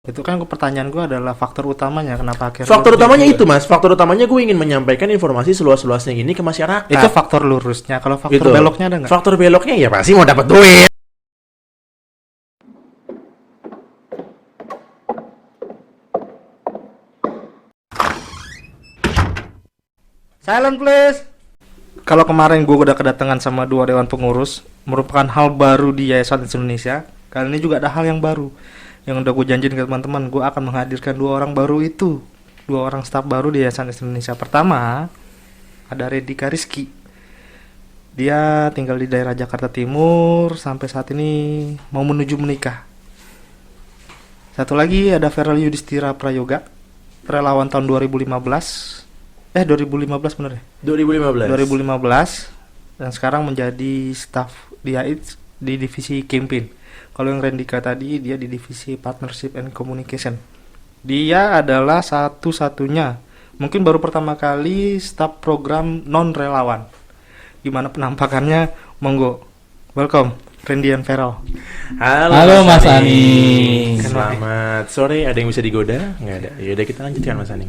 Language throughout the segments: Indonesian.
Itu kan pertanyaan gue adalah faktor utamanya kenapa akhirnya Faktor lu utamanya jadi- itu, Mas. Faktor utamanya gue ingin menyampaikan informasi seluas-luasnya gini ke masyarakat. Itu faktor lurusnya. Kalau faktor Gitu. beloknya ada nggak? Faktor beloknya ya pasti mau dapat duit. Silent please. Kalau kemarin gue udah kedatangan sama 2 dewan pengurus, merupakan hal baru di Yayasan Indonesia. Kali ini juga ada hal yang baru, yang udah gue janjiin ke teman-teman. Gue akan menghadirkan 2 orang baru itu, 2 orang staf baru di Yayasan Indonesia. Pertama, ada Redika Rizky. Dia tinggal di daerah Jakarta Timur, sampai saat ini mau menuju menikah. Satu lagi ada Feral Yudhistira Prayoga, relawan tahun 2015 bener ya? 2015. 2015 dan sekarang menjadi staf di AIDS di divisi campaign. Kalau yang Rendika tadi dia di divisi partnership and communication. Dia adalah satu-satunya, mungkin baru pertama kali staf program non relawan. Gimana penampakannya? Monggo. Welcome Randy and Feral. Halo, Mas Ani. Selamat sore. Ada yang bisa digoda? Nggak ada. Yaudah kita lanjutkan, Mas Ani.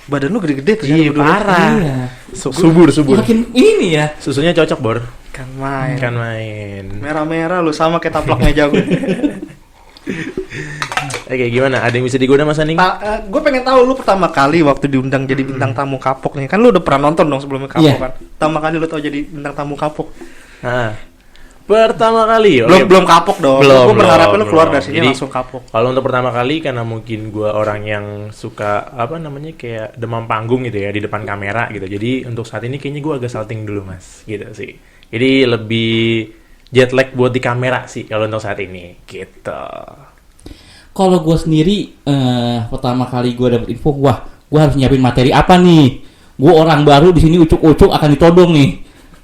Badan lu gede-gede tuh. Iya, parah. Iya. Subur. Makin ini ya. Susunya cocok, Bor. Kan main. Kan main. Merah-merah lu sama kayak taplak meja gue. Oke, gimana? Ada yang bisa digoda, Mas Ani? Gue pengen tahu lu pertama kali waktu diundang jadi bintang tamu kapok nih. Kan lu udah pernah nonton dong sebelumnya kapok Iya. kan. Pertama kali lu tau jadi bintang tamu kapok. Nah, pertama kali. Belum kapok dong. Gue berharap lu keluar belum. dari sini Jadi, langsung kapok. Kalau untuk pertama kali karena mungkin gue orang yang suka kayak demam panggung gitu ya di depan kamera gitu. Jadi untuk saat ini kayaknya gue agak salting dulu, Mas, gitu sih. Jadi lebih jet lag buat di kamera sih kalau untuk saat ini gitu. Kalau gue sendiri pertama kali gue dapet info, wah, gue harus nyiapin materi apa nih? Gue orang baru di sini ucuk-ucuk akan ditodong nih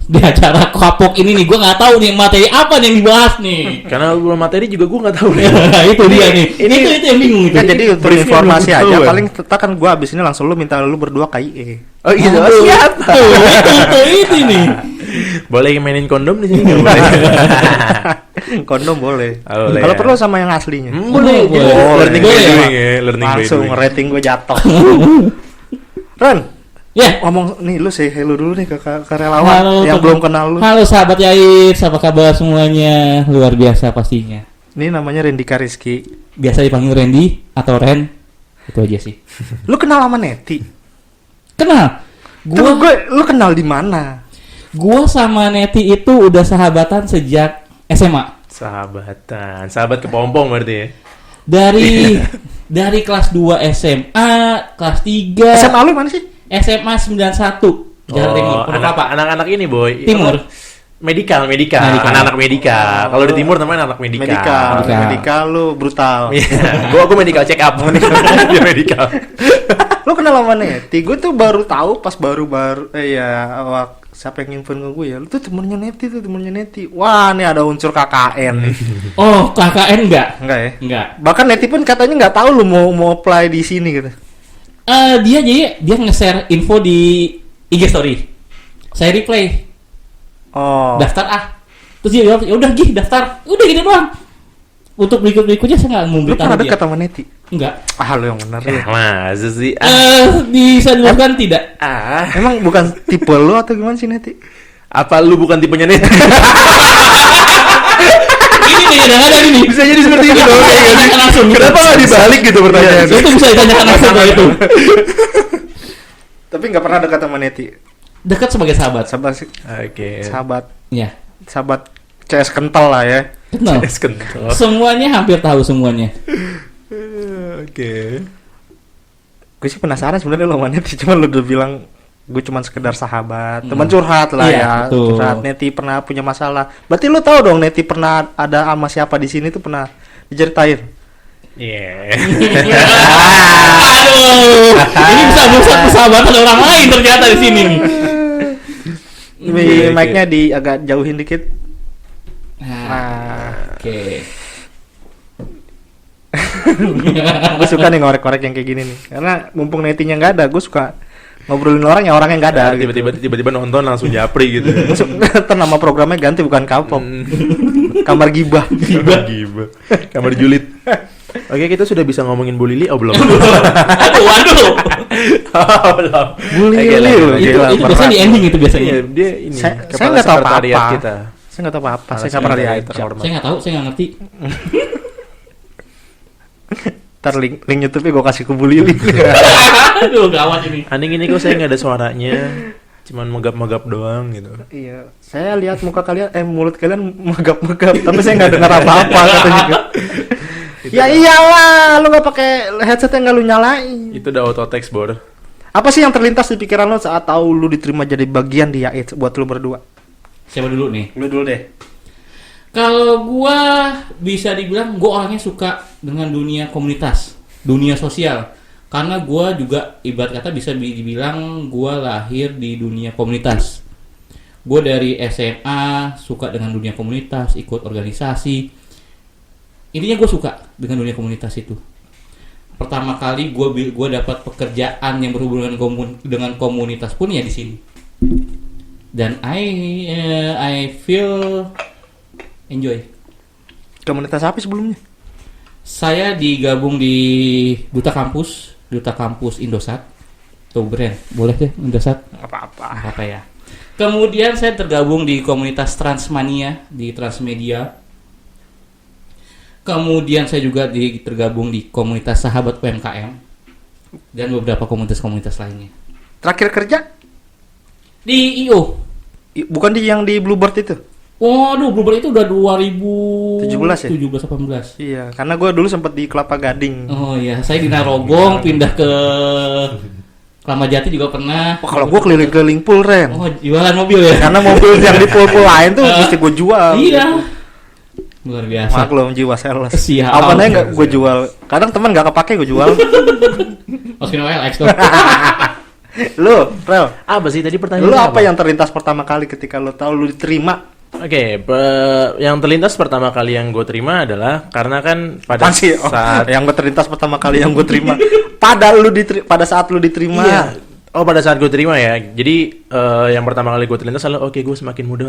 di acara kapok ini nih. Gue nggak tahu nih materi apa nih yang dibahas nih. Karena belum materi juga gue nggak tahu nih. Itu dia nih. Ini- Itu yang bingung itu. Kan jadi untuk briefnya informasi belum aja tahu, paling kita kan gue abis ini langsung lu minta lu berdua KIE. Oh gitu. Aduh, Siap. itu nih. Boleh mainin kondom di sini nggak boleh? Kondom boleh. Oh, boleh Kalau ya. perlu sama yang aslinya. Boleh. Boleh. Jadi learning by Boleh. doing ya. Learning by Langsung doing. rating gue jatuh. Ren, Ya. ngomong nih lu say hello dulu nih ke relawan Halo, yang teman- belum kenal lu. Halo sahabat Yais, apa kabar semuanya? Luar biasa pastinya. Ini namanya Rendika Rizky. Biasa dipanggil Randy atau Ren. Itu aja sih. Lu kenal sama Neti? Kenal? Lu kenal di mana? Gua sama Neti itu udah sahabatan sejak SMA. Sahabatan, sahabat kepompong berarti ya. Dari kelas 2 SMA, kelas 3 SMA lu mana sih? SMA 91 Jakarta Timur. Pondok Kelapa. anak-anak ini boy. Timur. Apa? Medikal. Medikal. Anak-anak medikal. Kalau di timur namanya anak medikal. Medikal. Medikal lu brutal. Iya. Gua medical check up. Dia medikal. Lu kenal sama Neti? Gue tuh baru tahu pas baru-baru siapa yang info ke gue ya? Lu tuh temennya Neti. Wah, nih ada unsur KKN nih. Oh, KKN enggak? Enggak ya? Enggak. Bahkan Neti pun katanya nggak tahu lu mau apply di sini gitu. Dia nge-share info di IG story. Saya reply, Oh. daftar ah. Terus dia jawab, ya udah Gih daftar. Udah gitu doang. Untuk berikutnya saya nggak mau Lu pernah beritahu dia. dekat sama Neti? Enggak. Ah, lu yang benar lu. Masa sih? Bisa dilakukan tidak? Emang bukan tipe lu atau gimana sih Neti? Apa lu bukan tipenya net? Ini nih ada ini. Bisa jadi seperti itu dong. Tanyakan langsung. Kenapa nggak dibalik gitu pertanyaan? Itu bisa ditanyakan langsung kalau itu. Tapi nggak pernah dekat sama Neti. Dekat sebagai sahabat. Oke. Ya. Sahabat CS kental lah ya. Kenal. Kental. Semuanya hampir tahu semuanya. Oke. Gue sih penasaran sebenarnya lo sama Neti, cuma lo udah bilang gue cuma sekedar sahabat, teman curhat lah Iya, ya. betul. Curhat Neti pernah punya masalah. Berarti lo tahu dong Neti pernah ada sama siapa di sini tuh pernah diceritain. Iya. Aduh, ini bisa merusak persahabatan orang lain ternyata di sini nih. Oke. Mic-nya di agak jauhin dikit. Oke. Gue suka nih ngorek-ngorek yang kayak gini nih. Karena mumpung Netinya nggak ada, gue suka ngobrolin orang yang orangnya nggak ada. Gitu. Tiba-tiba nonton langsung japri gitu. Ntar nama programnya ganti bukan kapok. Kamar gibah. Gibah. Kamar julid. Oke, kita sudah bisa ngomongin Bu Lili. Oh, belum. Waduh. Oh, belum. Bu Lili Oke, loh, lanjut. gila, Itu biasanya di ending itu biasanya. Iya, dia ini. Saya kepala nggak tahu sekretariat apa-apa. kita. Saya nggak tahu apa-apa. Saya nggak pernah lihat. Saya nggak tahu, saya nggak ngerti. Ntar link YouTube-nya gue kasih ke Bu Lili. Aduh, gawat ini. Aneh ini kok saya nggak ada suaranya. Cuman megap-megap doang gitu. Iya, saya lihat muka kalian, mulut kalian megap-megap, tapi saya nggak dengar apa-apa katanya. Ya iyalah, lu nggak pakai headset yang nggak lu nyalain. Itu udah auto text, Bor. Apa sih yang terlintas di pikiran lo saat tahu lu diterima jadi bagian di Yaits buat lu berdua? Siapa dulu nih? Lu dulu deh. Kalau gua bisa dibilang gua orangnya suka dengan dunia komunitas, dunia sosial. Karena gua juga ibarat kata bisa dibilang gua lahir di dunia komunitas. Gua dari SMA suka dengan dunia komunitas, ikut organisasi. Intinya gua suka dengan dunia komunitas itu. Pertama kali gua dapat pekerjaan yang berhubungan dengan komunitas pun ya di sini. Dan I feel enjoy. Komunitas apa sebelumnya? Saya digabung di Duta Kampus Indosat. Tuh brand, boleh deh Indosat. Apa-apa. Apa ya? Kemudian saya tergabung di komunitas Transmania di Transmedia. Kemudian saya juga tergabung di komunitas Sahabat UMKM dan beberapa komunitas-komunitas lainnya. Terakhir kerja? Di IO. Bukan di yang di Bluebird itu? Waduh, Bluebird itu udah 17 ya? 2017-18. Iya, karena gue dulu sempat di Kelapa Gading. Oh iya, saya di Narogong pindah ke Kramat Jati juga pernah. Wah, kalau gue keliling-keliling pool, Ren. Oh, jualan mobil ya? Karena mobil yang di pool-pool lain tuh mesti gue jual. Iya. Luar biasa. Maklum jiwa sales. Siap. Apa nggak gue jual? Kadang teman nggak kepake gue jual. Masukin OLX tuh. Lu, Rel, Apa sih tadi pertanyaannya? lu apa yang terlintas pertama kali ketika lu tahu lu diterima? Oke, yang terlintas pertama kali yang gue terima adalah karena kan pada Apaan sih? Oh, saat yang terlintas pertama kali yang gue terima. Pada saat lu diterima. Iya. Oh, pada saat gue terima ya. Jadi yang pertama kali gue terlintas adalah oke, gue semakin mudah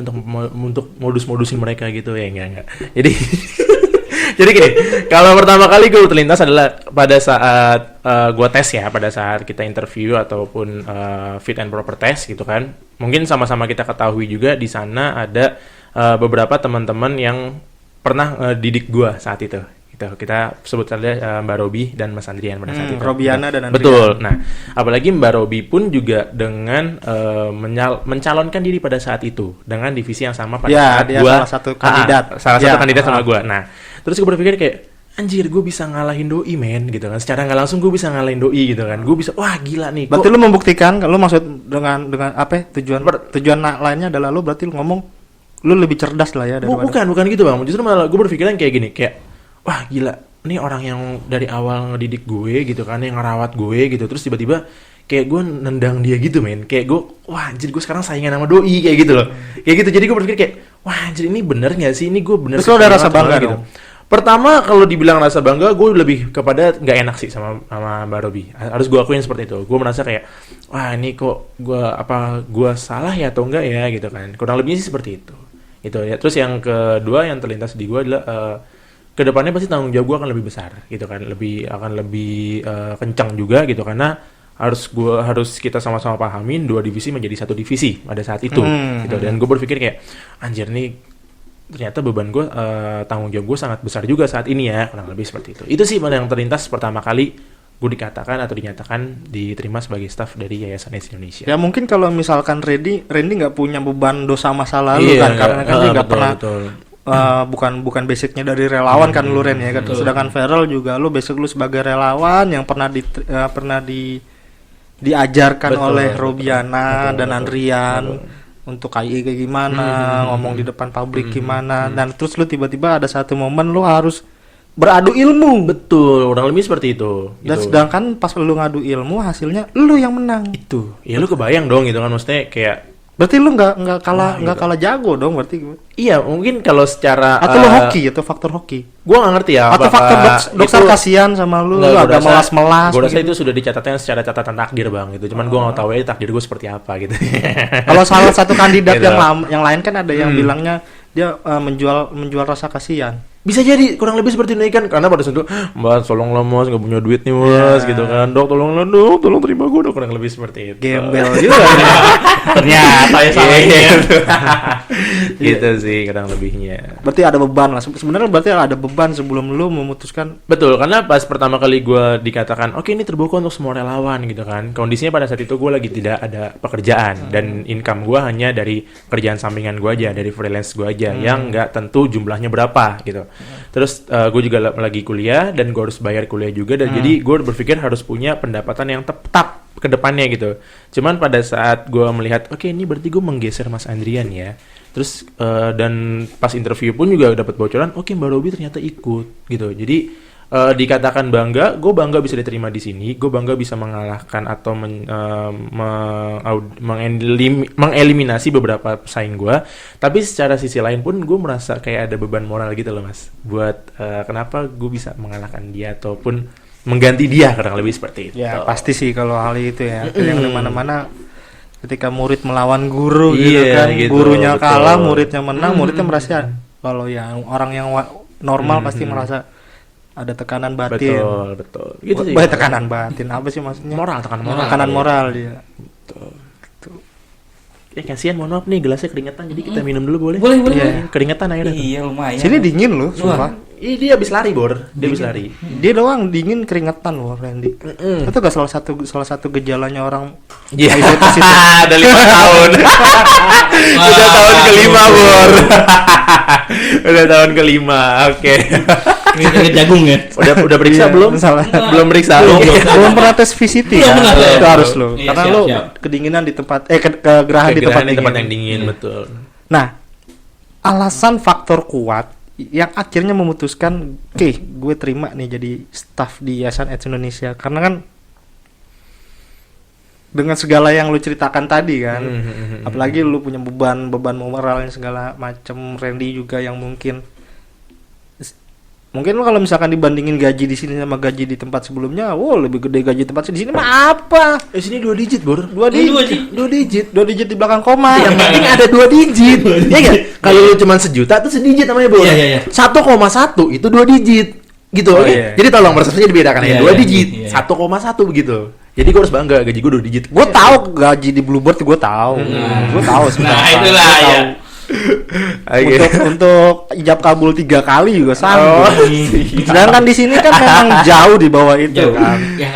untuk modus-modusin mereka gitu ya, enggak. Jadi jadi gini, kalau pertama kali gue terlintas adalah pada saat gue tes ya, pada saat kita interview ataupun fit and proper test gitu kan. Mungkin sama-sama kita ketahui juga di sana ada beberapa teman-teman yang pernah didik gue saat itu. Kita sebut saja Mbak Robi dan Mas Andrian pada saat itu. Robiana dan Andrian. Betul. Nah, apalagi Mbak Robi pun juga dengan mencalonkan diri pada saat itu dengan divisi yang sama pada Ya, saat dia gua salah satu kandidat. salah satu Ya, kandidat sama gua. Nah, terus gue berpikir kayak anjir, gue bisa ngalahin doi men gitu kan. Secara nggak langsung gue bisa ngalahin doi gitu kan. Gue bisa, wah gila nih. Berarti lu membuktikan, lu maksud dengan apa? Tujuan lainnya adalah lu berarti lu ngomong lu lebih cerdas lah ya daripada. Bukan gitu bang. Justru malah gue berpikiran kayak gini, kayak wah gila, ini orang yang dari awal ngedidik gue gitu kan, yang ngerawat gue gitu, terus tiba-tiba kayak gue nendang dia gitu men, kayak gue, wah anjir gue sekarang saingan sama doi kayak gitu loh, kayak gitu. Jadi gue berpikir kayak, wah anjir ini bener nggak sih, ini gue bener. Terus lo ada rasa bangga gitu. dong? Pertama kalau dibilang rasa bangga, gue lebih kepada nggak enak sih sama Mbak Robi. Harus gue akuin seperti itu. Gue merasa kayak, wah ini kok gue salah ya atau enggak ya gitu kan. Kurang lebihnya sih seperti itu. Gitu ya. Terus yang kedua yang terlintas di gue adalah kedepannya pasti tanggung jawab gue akan lebih besar gitu kan, akan lebih kencang juga gitu, karena harus kita sama-sama pahamin dua divisi menjadi satu divisi pada saat itu gitu. Dan gue berpikir kayak anjir nih ternyata beban gue, tanggung jawab gue sangat besar juga saat ini ya, kurang lebih seperti itu sih yang terlintas pertama kali gue dikatakan atau dinyatakan diterima sebagai staf dari Yayasan AIDS Indonesia. Ya mungkin kalau misalkan Randy nggak punya beban dosa masa lalu kan, karena kan dia nggak pernah. Bukan basicnya dari relawan kan lu Ren ya kan. Sedangkan Feral juga lu basic lu sebagai relawan yang pernah diajarkan oleh Robiana dan Andrian untuk KI kayak gimana, ngomong di depan publik gimana, dan terus lu tiba-tiba ada satu momen lu harus beradu ilmu. Betul, kurang lebih seperti itu. Dan gitu. sedangkan pas lu ngadu ilmu hasilnya lu yang menang. Itu. Ya lu kebayang dong gitu kan, maksudnya kayak berarti lu nggak kalah jago dong berarti. Iya, mungkin kalau secara atau lu hoki atau faktor hoki. Gua nggak ngerti ya. Atau faktor dokter kasihan sama lu agak melas-melas. Gua rasa itu sudah dicatatnya secara catatan takdir bang gitu. Cuman gua nggak tahu ya takdir gua seperti apa gitu. Kalau salah satu kandidat gitu. yang lain kan ada yang bilangnya dia menjual rasa kasihan. Bisa jadi kurang lebih seperti ini kan, karena pada saat itu Mas tolonglah Mas, nggak punya duit nih Mas, gitu kan. Dok tolonglah dok, tolong terima gue dok, kurang lebih seperti itu. Gembel juga. Ternyata ya salahnya. Gitu sih kurang lebihnya. Berarti ada beban lah. Sebenarnya berarti ada beban sebelum lu memutuskan. Betul, karena pas pertama kali gue dikatakan, oke ini terbuka untuk semua relawan gitu kan. Kondisinya pada saat itu gue lagi tidak ada pekerjaan dan income gue hanya dari kerjaan sampingan gue aja, dari freelance gue aja, yang nggak tentu jumlahnya berapa gitu. Terus gue juga lagi kuliah dan gue harus bayar kuliah juga, dan jadi gue berpikir harus punya pendapatan yang tetap ke depannya gitu. Cuman pada saat gue melihat, oke ini berarti gue menggeser Mas Andrian ya. Terus dan pas interview pun juga dapat bocoran, oke Mbak Robi ternyata ikut gitu. Jadi dikatakan bangga, gue bangga bisa diterima di sini, gue bangga bisa mengalahkan atau mengeliminasi beberapa pesaing gue. Tapi secara sisi lain pun gue merasa kayak ada beban moral gitu loh Mas, buat kenapa gue bisa mengalahkan dia ataupun mengganti dia, kurang lebih seperti itu. Ya pasti sih kalau hal itu ya. Yang di mana-mana ketika murid melawan guru gitu kan, gitu, gurunya betul. kalah, muridnya menang, muridnya merasa, kalau yang orang yang normal pasti merasa ada tekanan batin. Betul. Gitu sih. Tekanan batin apa sih maksudnya? Tekanan moral. Tekanan moral dia. Kasihan, mohon maaf nih gelasnya keringetan, jadi kita minum dulu boleh? Boleh. Iya. Keringetan akhirnya. Iya lumayan. Sini dingin loh, sumpah. Dia habis lari, Bor. Dia habis lari. Dia doang dingin keringetan loh, Randy. Itu gak salah satu gejalanya orang Iya. diabetes itu. Ada 5 tahun. Udah tahun kelima, Bor. Udah tahun kelima. Oke. Ini jagung ya. Udah periksa Iya, belum? salah. Belum periksa. Belum pernah tes VCT Belum kan? pernah, ya. Itu harus lo. Iya, Karena siap, lo siap. kedinginan di tempat kegerahan di tempat yang dingin. dingin, betul. Nah, alasan faktor kuat yang akhirnya memutuskan, oke, gue terima nih jadi staff di Yayasan AIDS Indonesia, karena kan dengan segala yang lu ceritakan tadi kan, apalagi lu punya beban moral yang segala macam, Randy juga yang mungkin lu kalau misalkan dibandingin gaji di sini sama gaji di tempat sebelumnya, lebih gede gaji tempat di sini mah apa? Sini 2 digit, Bor. 2 digit di belakang koma. Yang penting ada 2 digit. Iya enggak? Kalau lu cuma sejuta tuh sedigit namanya, Bor. Iya. 1,1 itu 2 digit. Gitu, oke? iya. Jadi tolong persepsinya dibedakan ya. 2 digit, Iya. 1,1 begitu. Jadi gue harus bangga, gaji gue 2 digit. Gue tahu gaji di Bluebird, gue tahu. Gue tahu sebenarnya. Nah, itulah Gua tahu. ya. Untuk ijab kabul 3 kali juga sanggup. Sedangkan di sini kan memang jauh di bawah itu Jauh. kan. Ya,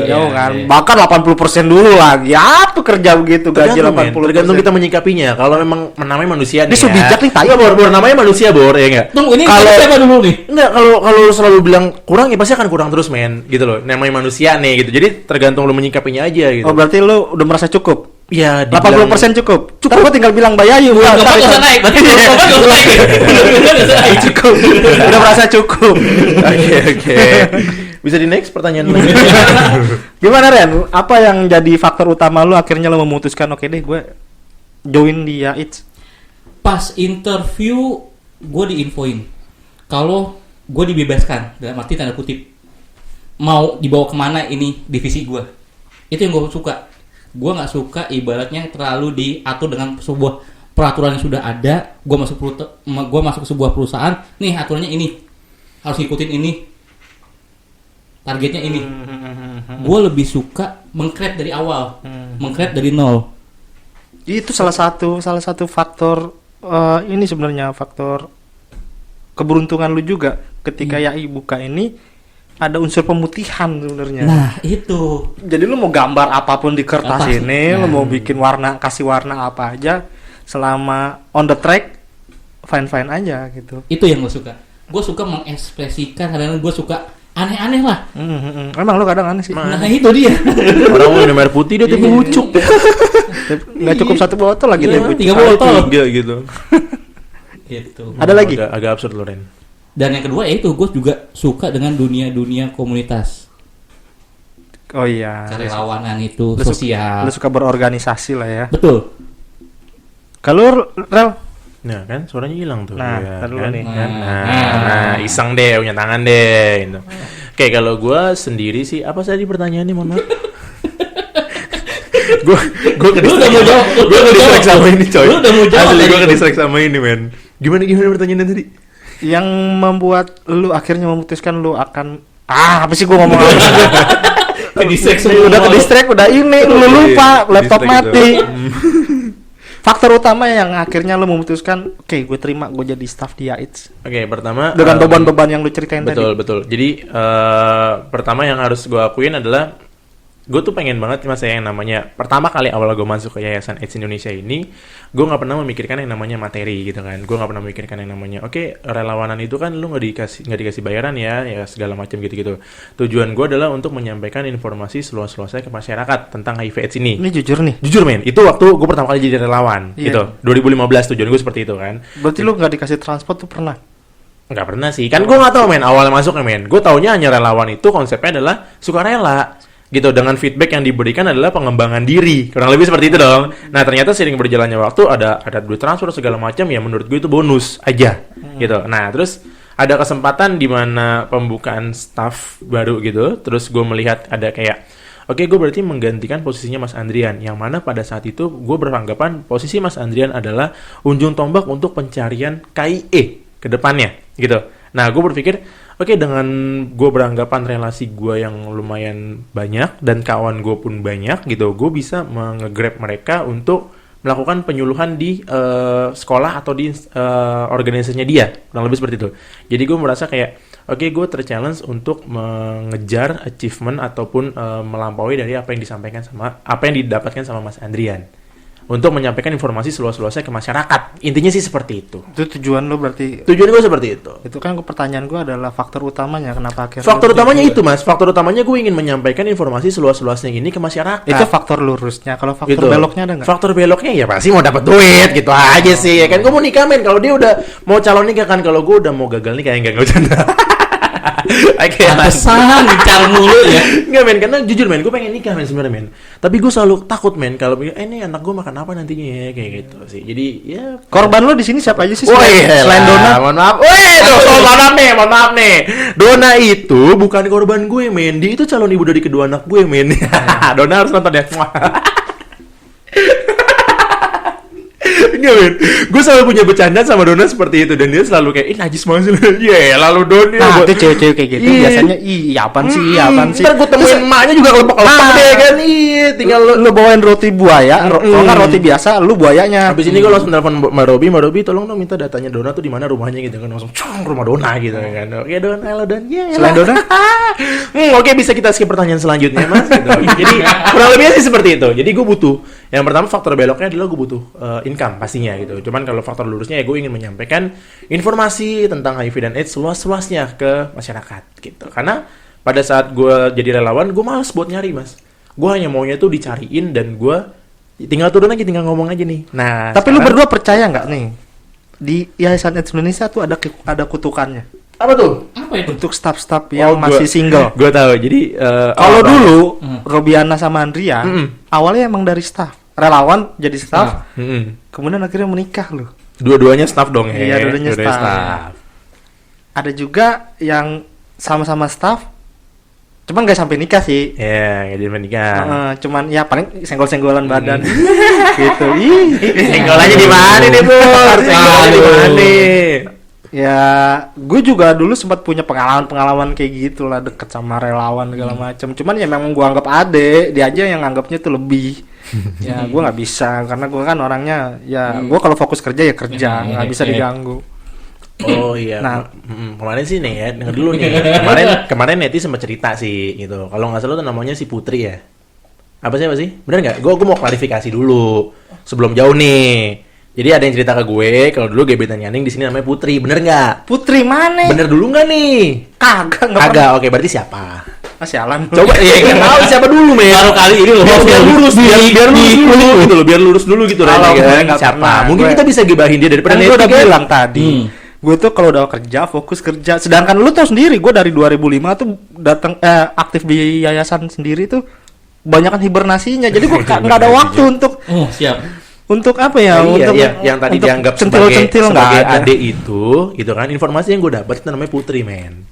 Jauh kan. iya. Bahkan 80% dulu lagi. Apa kerja begitu gaji 80%. Tergantung kita menyikapinya. Kalau memang namanya manusia nih. Ini subjek nih, tai. Bor, namanya manusia, Bor, ya enggak? Tunggu, ini Kalau- siapa dulu nih? Enggak, kalau lu selalu bilang kurang ya pasti akan kurang terus, men. Gitu loh. Namanya manusia nih gitu. Jadi tergantung lu menyikapinya aja gitu. Oh, berarti lu udah merasa cukup? Ya, 80% cukup. Cukup. Gue tinggal bilang Bayayu. Nggak usah naik. Cukup. Udah merasa cukup. Oke. Bisa di next pertanyaan lu. Gimana Ren? Apa yang jadi faktor utama lu akhirnya lu memutuskan oke deh gue join di AIDS? Pas interview gue diinfoin kalau gue dibebaskan, dalam arti tanda kutip, mau dibawa kemana ini divisi gue. Itu yang gue suka. Gue nggak suka ibaratnya terlalu diatur dengan sebuah peraturan yang sudah ada. Gue masuk ke sebuah perusahaan, nih aturannya ini, harus ngikutin ini, targetnya ini. Gue lebih suka meng-create dari awal, meng-create dari nol. Itu salah satu faktor ini sebenarnya faktor keberuntungan lu juga ketika YAI buka ini ada unsur pemutihan sebenarnya. Nah itu. Jadi lu mau gambar apapun di kertas Kertas, ini, nah. lu mau bikin kasih warna apa aja, selama on the track fine aja gitu. Itu yang gue suka. Gue suka mengekspresikan, kadang gue suka aneh-aneh lah. Emang lu kadang aneh sih. Nah itu dia. Orang mau minum air putih dia tipe bucuk. Nggak cukup 1 botol lagi Iya, deh. 3 botol. 3 gitu. Gitu. Ada lagi? Agak absurd loh, Ren. Dan yang kedua yaitu gue juga suka dengan dunia komunitas, Oh iya. kerelawanan itu, Lu sosial. Lu suka berorganisasi lah ya. Betul. Kalau Rel, Nah, kan suaranya hilang tuh. Nah, Ya, ntar dulu kan? nih. Nah, iseng deh, punya tangan deh. Gitu. Oke, kalau gue sendiri sih, apa tadi pertanyaannya, mohon maaf? gue Lu udah mau jawab. Gue ke distract sama ini, coy. Lu udah mau jawab Asli gue tadi. ke distract sama ini, men. Gimana pertanyaannya tadi? yang membuat lu akhirnya memutuskan lu akan apa sih gua ngomong apa? Udah ke distract, udah ini lu lupa laptop Distract mati. gitu. Faktor utama yang akhirnya lu memutuskan, oke, gue terima gue jadi staff di Yaits Oke, pertama dengan beban-beban yang lu ceritain betul tadi. betul. Jadi pertama yang harus gue akuin adalah gue tuh pengen banget mas yang namanya pertama kali awal gue masuk ke Yayasan AIDS Indonesia ini, gue nggak pernah memikirkan yang namanya materi gitu kan. Gue nggak pernah memikirkan yang namanya relawanan itu kan lu nggak dikasih bayaran ya segala macam gitu-gitu. Tujuan gue adalah untuk menyampaikan informasi seluas-luasnya ke masyarakat tentang HIV AIDS ini. Ini jujur nih. Jujur men, itu waktu gue pertama kali jadi relawan Iya. gitu. 2015 tujuan gue seperti itu kan. Berarti lu nggak dikasih transport tuh pernah? Nggak pernah sih, kan gue nggak tahu men awalnya masuknya men. Gue taunya hanya relawan itu konsepnya adalah sukarela gitu, dengan feedback yang diberikan adalah pengembangan diri, kurang lebih seperti itu dong. Nah ternyata sering berjalannya waktu ada duit transfer segala macam ya, menurut gue itu bonus aja gitu. Nah terus ada kesempatan di mana pembukaan staff baru gitu, terus gue melihat ada kayak gue berarti menggantikan posisinya Mas Andrian, yang mana pada saat itu gue beranggapan posisi Mas Andrian adalah ujung tombak untuk pencarian KIE ke depannya gitu. Nah gue berpikir dengan gue beranggapan relasi gue yang lumayan banyak dan kawan gue pun banyak gitu, gue bisa nge-grab mereka untuk melakukan penyuluhan di sekolah atau di organisasinya dia, kurang lebih seperti itu. Jadi gue merasa kayak gue ter-challenge untuk mengejar achievement ataupun melampaui dari apa yang disampaikan apa yang didapatkan sama Mas Andrian untuk menyampaikan informasi seluas-luasnya ke masyarakat. Intinya sih seperti itu. Itu tujuan lu berarti. Tujuan gue seperti itu. Itu kan pertanyaan gue adalah faktor utamanya kenapa akhirnya. Faktor utamanya itu mas, faktor utamanya gue ingin menyampaikan informasi seluas-luasnya ini ke masyarakat. Itu faktor lurusnya. Kalau faktor Gitu. beloknya ada nggak? Faktor beloknya ya pasti mau dapat duit gitu aja sih. Ya kan gue mau nikah men, kalau dia udah mau calon nikah kan, kalau gue udah mau gagal nikah ya enggak bercanda. Pantesan ngincar mulu ya. Enggak men, karena jujur men, gue pengen nikah men sebenarnya men. Tapi gue selalu takut men kalau ini anak gue makan apa nantinya ya kayak gitu sih. Jadi ya Korban lu di sini siapa aja sih? oh iya Selain Dona. mohon maaf. Mohon maaf nih. Dona itu bukan korban gue men. Dia itu calon ibu dari kedua anak gue men. Dona harus nonton ya. Enggak men, gue selalu punya bercanda sama Dona seperti itu, dan dia selalu kayak najis banget sih. Iya lalu Don ya. Nah, itu cewek-cewek kayak gitu Iya. biasanya apaan sih? Ntar gue temuin emaknya juga kelepek-kelepek deh kan. Iya, tinggal lu bawain roti buaya, kalau nggak roti biasa, lu buayanya. habis ini gue langsung telepon Mbak Robi, tolong dong minta datanya Dona tuh di mana rumahnya gitu kan, langsung rumah Dona gitu kan. Oke Don, halo Don. Selain Dona? Oke, bisa kita skip pertanyaan selanjutnya mas gitu. Jadi kurang lebihnya sih seperti itu. Jadi gue butuh, yang pertama faktor beloknya adalah gue butuh income pastinya gitu. Cuman kalau faktor lurusnya ya gue ingin menyampaikan informasi tentang HIV dan AIDS seluas-luasnya ke masyarakat gitu. Karena pada saat gue jadi relawan, gue malas buat nyari mas. Gue hanya maunya tuh dicariin dan gue tinggal turun aja, tinggal ngomong aja nih. Nah, Tapi lu sekarang- berdua percaya nggak nih di Yayasan AIDS Indonesia tuh ada kutukannya apa tuh? Apa itu? untuk staff-staff yang Oh, masih single. Gue tahu. Jadi Kalau apa? dulu Robiana sama Andrian Mm-mm. awalnya emang dari staff, relawan jadi staff, Mm-mm. kemudian akhirnya menikah loh. Dua-duanya staff dong ya. Iya, dua-duanya staff. Ada juga yang sama-sama staff, cuman nggak sampai nikah sih. Ya, nggak jadi menikah. Cuman ya paling senggol-senggolan badan gitu. Ih. Senggol aja di mana nih, Bur? Senggol aja di mana? Ya, gue juga dulu sempat punya pengalaman kayak gitu lah, deket sama relawan segala macam. Cuman ya memang gue anggap ade, dia aja yang anggapnya tuh lebih. Ya, gue nggak bisa karena gue kan orangnya ya, gue kalau fokus kerja ya kerja, nggak bisa diganggu. Oh iya. Nah. Kemarin sih nih ya, denger dulu nih. Kemarin Neti sempat cerita sih gitu. Kalau nggak salah tuh namanya si Putri ya. Apa sih? Bener nggak? Gue mau klarifikasi dulu sebelum jauh nih. Jadi ada yang cerita ke gue kalau dulu gebetan Yaning di sini namanya Putri, bener nggak? Putri mana? Bener dulu nggak nih? Kagak, nggak Agak, oke berarti siapa? Masih alam. Coba ya nggak tahu siapa dulu men. Baru kali ini loh. Biar lurus, biar lurus dulu gitu loh, biar lurus dulu gitu Kalau Ren, gue kan? nggak Siapa? pernah, Mungkin gue- kita bisa gibahin dia daripada Kan Neti gue udah kan? bilang tadi, gue tuh kalau udah kerja fokus kerja. Sedangkan lu tau sendiri, gue dari 2005 tuh datang aktif di yayasan sendiri tuh banyakan hibernasinya. Jadi gue nggak ada waktu Oh, siap. untuk apa ya? Iya, untuk iya, yang tadi untuk dianggap centil-centil nggak sebagai ada. adik itu, gitu kan? Informasi yang gue dapat itu namanya Putri men.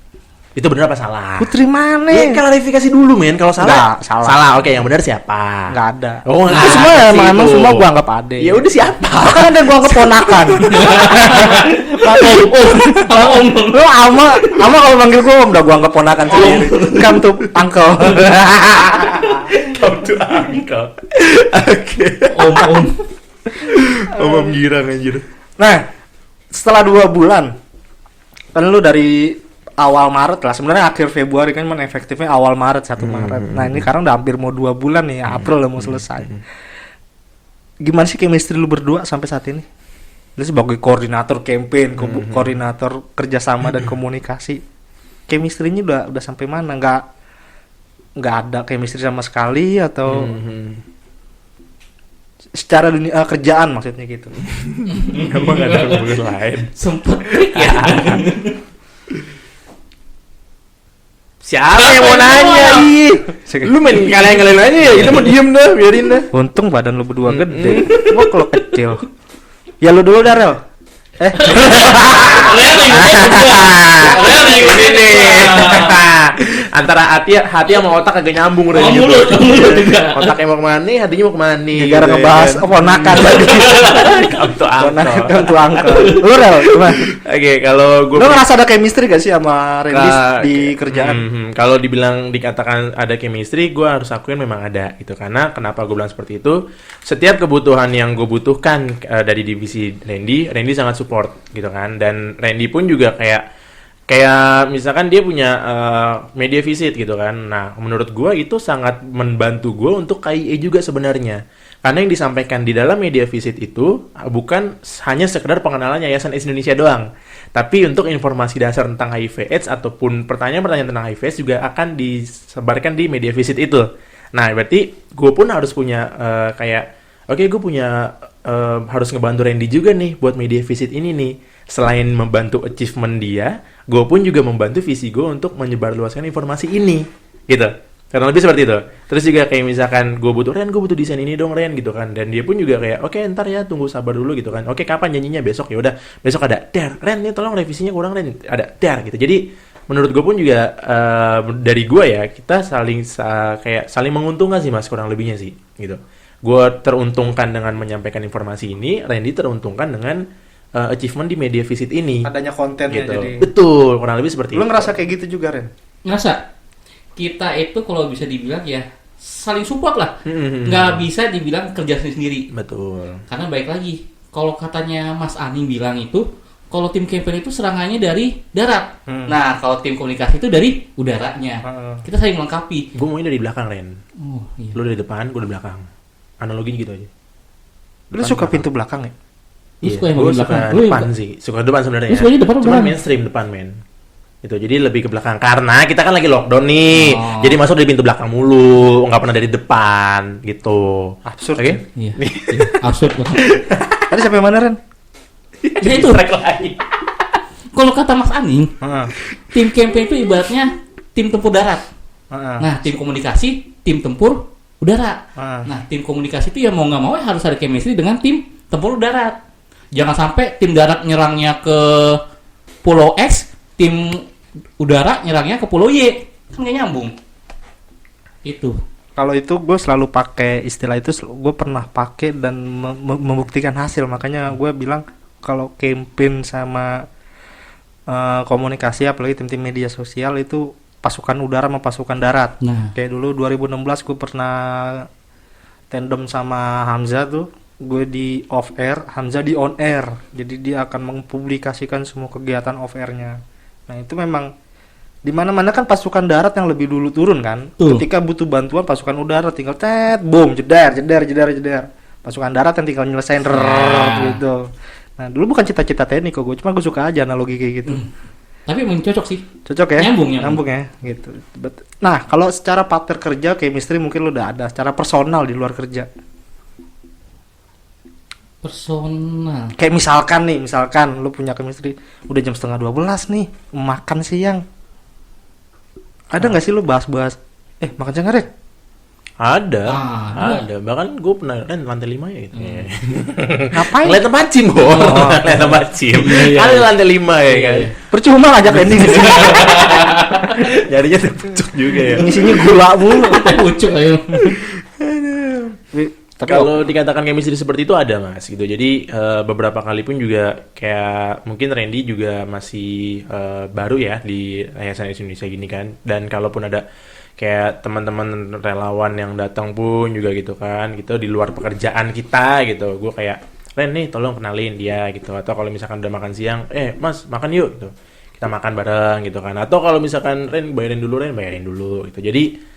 Itu benar apa salah? Putri mana? Ya, klarifikasi dulu men, kalau salah. Nggak, salah. Salah, oke, yang benar siapa? Nggak ada. Oh, Itu nggak semua ada sih emang itu. semua gua anggap ade. Ya udah siapa? Kan ada yang gua anggap ponakan. Om. Lu ama kalau manggil gua udah gua anggap ponakan sendiri. Come to uncle. Come to uncle. Oke. Om. Om girang anjir. Nah, setelah 2 bulan, kan lu dari awal Maret lah, sebenarnya akhir Februari kan efektifnya awal Maret, 1 Maret. Nah ini sekarang udah hampir mau 2 bulan nih, April udah mau selesai. Gimana sih chemistry lu berdua sampai saat ini? Lu sebagai koordinator campaign, koordinator kerjasama dan komunikasi, chemistry-nya udah sampai mana? Nggak ada chemistry sama sekali atau secara dunia kerjaan maksudnya gitu? Emang ada hubungan lain? Sempet ya. Siapa yang mau nanya? Ih, lu main kalian aja ya. Itu mau diem dah, biarin dah. Untung badan lu berdua gede, gua kalau kecil. Ya lu dulu Darel. Ini antara hati sama otak agak nyambung udah gitu. Mulut juga. Otaknya mau kemana, hatinya mau kemana. Gara ngebahas ponakan tadi. Ponakan tuh angka. Lu Rel, gimana? Oke, kalau gue Lu ngerasa ada chemistry gak sih sama Randy di kerjaan? Kalau dikatakan ada chemistry, gue harus akuin memang ada gitu. Karena kenapa gue bilang seperti itu? Setiap kebutuhan yang gue butuhkan dari divisi Randy sangat support gitu kan. Dan Randy pun juga kayak misalkan dia punya media visit gitu kan. Nah, menurut gue itu sangat membantu gue untuk KIE juga sebenarnya. Karena yang disampaikan di dalam media visit itu bukan hanya sekedar pengenalan Yayasan AIDS Indonesia doang, tapi untuk informasi dasar tentang HIV AIDS ataupun pertanyaan-pertanyaan tentang HIV AIDS juga akan disebarkan di media visit itu. Nah, berarti gue pun harus punya gue punya harus ngebantu Randy juga nih buat media visit ini nih. Selain membantu achievement dia, gue pun juga membantu visi gue untuk menyebarluaskan informasi ini, gitu. Karena lebih seperti itu. Terus juga kayak misalkan gue butuh desain ini dong Ren gitu kan. Dan dia pun juga kayak oke, ntar ya tunggu sabar dulu gitu kan. Oke, kapan nyanyinya? Besok. Ya udah, besok ada. Der, Ren nih tolong revisinya kurang Ren. Ada der gitu. Jadi menurut gue pun juga dari gue ya, kita saling menguntungkan sih Mas, kurang lebihnya sih gitu. Gue teruntungkan dengan menyampaikan informasi ini, Randy teruntungkan dengan achievement di media visit ini. Adanya kontennya gitu. jadi. Betul, kurang lebih seperti Lu itu. ngerasa kayak gitu juga Ren? Ngerasa kita itu kalau bisa dibilang ya saling support lah. Nggak bisa dibilang kerja sendiri. Betul. Karena baik lagi, kalau katanya Mas Ani bilang itu, kalau tim campaign itu serangannya dari darat. Nah, kalau tim komunikasi itu dari udaranya. Kita saling melengkapi. Gue maunya dari belakang Ren. Oh, iya. Lu dari depan, gue dari belakang. Analoginya gitu aja. Lu suka pintu belakang ya? Lu suka yang gue bagian suka belakang? Lu depan yang- sih. Suka depan sebenarnya. Lu sukanya depan atau Cuman belakang? mainstream depan men. Itu jadi lebih ke belakang karena kita kan lagi lockdown nih. Oh. Jadi masuk dari pintu belakang mulu, nggak pernah dari depan gitu. Absurd. Oke? Iya. Absurd banget. Tadi sampai mana Ren? Ya itu. Track lagi. Kalau kata Mas Ani, Heeh. tim campaign itu ibaratnya tim tempur darat. Heeh. Nah, tim komunikasi, tim tempur udara. Heeh. Nah, tim komunikasi itu ya mau nggak mau harus ada chemistry dengan tim tempur darat. Jangan sampai tim darat nyerangnya ke Pulau X, tim udara nyerangnya ke Pulau Y. Kan nggak nyambung. Itu. Kalau itu gue selalu pakai istilah itu, gue pernah pakai dan membuktikan hasil. Makanya gue bilang kalau campaign sama komunikasi apalagi tim-tim media sosial itu pasukan udara sama pasukan darat. Nah, Kayak dulu 2016 gue pernah tandem sama Hamzah tuh, gue di off air, Hamzah di on air. Jadi dia akan mempublikasikan semua kegiatan off airnya. Nah itu memang di mana-mana kan pasukan darat yang lebih dulu turun kan. Tuh. Ketika butuh bantuan pasukan udara tinggal boom, jeder. Pasukan darat yang tinggal nyelesain gitu. Nah dulu bukan cita-cita teknik kok gue, cuma gue suka aja analogi kayak gitu. tapi emang cocok sih. Cocok ya? Nyambung. ya, gitu. Nah, kalau secara partner kerja, chemistry mungkin lu udah ada. Secara personal di luar kerja. Personal. Kayak misalkan lu punya chemistry, udah jam 11:30 nih, makan siang. Ada nggak sih lu bahas-bahas, makan siang Rek? Ada. Ada. Bahkan gue pernah lantai 5 ya gitu. Ngapain? Ngeliat tempat gym, ngeliat tempat gym. Iya. Ada lantai 5 ya kan. Percuma ngajak Randy ke sini. Jadinya terpucuk juga ya. Isinya gula mulu. Pucuk ayo. Tapi Kalau dikatakan chemistry seperti itu ada mas gitu. Jadi beberapa kali pun juga kayak mungkin Randy juga masih baru ya di Yayasan Indonesia gini kan. Dan kalaupun ada kayak teman-teman relawan yang datang pun juga gitu kan, gitu di luar pekerjaan kita gitu. Gue kayak Ren nih tolong kenalin dia gitu. Atau kalau misalkan udah makan siang, mas makan yuk gitu. Kita makan bareng gitu kan. Atau kalau misalkan Ren bayarin dulu gitu. Jadi